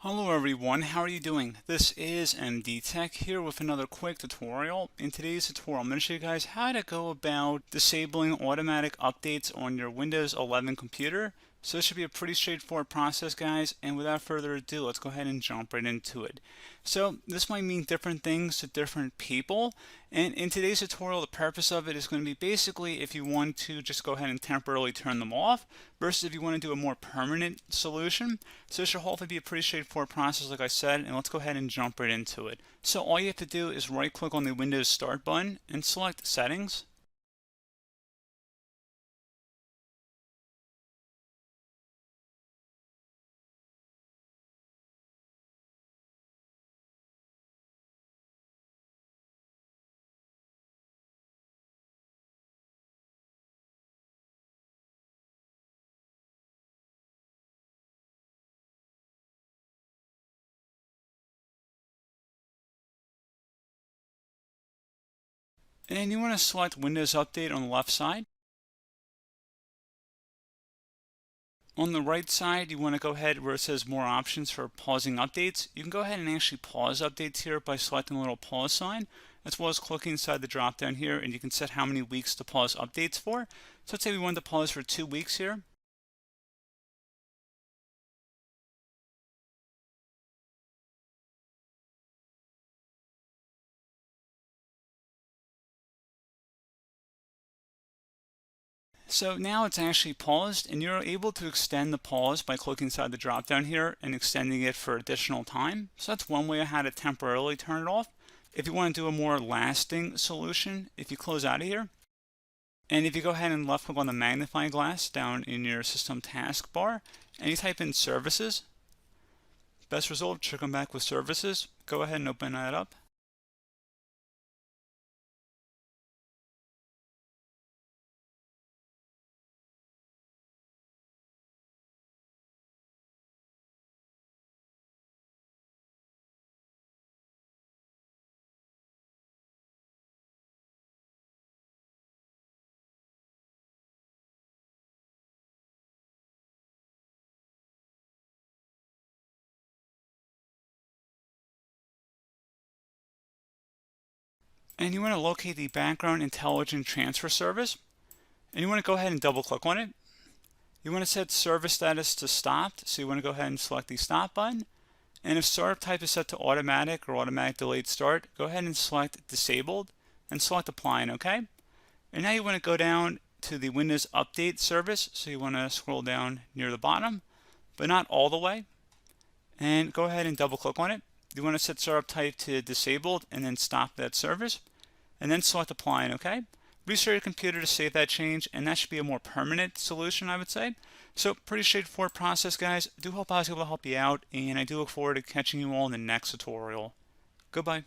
Hello everyone, how are you doing? This is MD Tech here with another quick tutorial. In today's tutorial, I'm going to show you guys how to go about disabling automatic updates on your Windows 11 computer. So this should be a pretty straightforward process, guys, and without further ado, let's go ahead and jump right into it. So this might mean different things to different people, and in today's tutorial, the purpose of it is going to be basically if you want to just go ahead and temporarily turn them off versus if you want to do a more permanent solution. So this should hopefully be a pretty straightforward process, like I said, and let's go ahead and jump right into it. So all you have to do is right click on the Windows Start button and select Settings. And you want to select Windows Update on the left side. On the right side, you want to go ahead where it says more options for pausing updates. You can go ahead and actually pause updates here by selecting the little pause sign, as well as clicking inside the drop down here, and you can set how many weeks to pause updates for. So let's say we want to pause for 2 weeks here. So now it's actually paused, and you're able to extend the pause by clicking inside the drop down here and extending it for additional time. So that's one way of how to temporarily turn it off. If you want to do a more lasting solution, if you close out of here, and if you go ahead and left click on the magnifying glass down in your system taskbar, and you type in services, best result should come back with services. Go ahead and open that up. And you want to locate the background intelligent transfer service, and you want to go ahead and double click on it. You want to set service status to stopped, so you want to go ahead and select the stop button. And if startup type is set to automatic or automatic delayed start, go ahead and select disabled and select apply and OK. And now you want to go down to the Windows Update service, so you want to scroll down near the bottom, but not all the way, and go ahead and double click on it. You want to set startup type to disabled and then stop that service, and then select apply and OK. Restart your computer to save that change, and that should be a more permanent solution, I would say. So pretty straightforward process, guys. I do hope I was able to help you out, and I do look forward to catching you all in the next tutorial. Goodbye.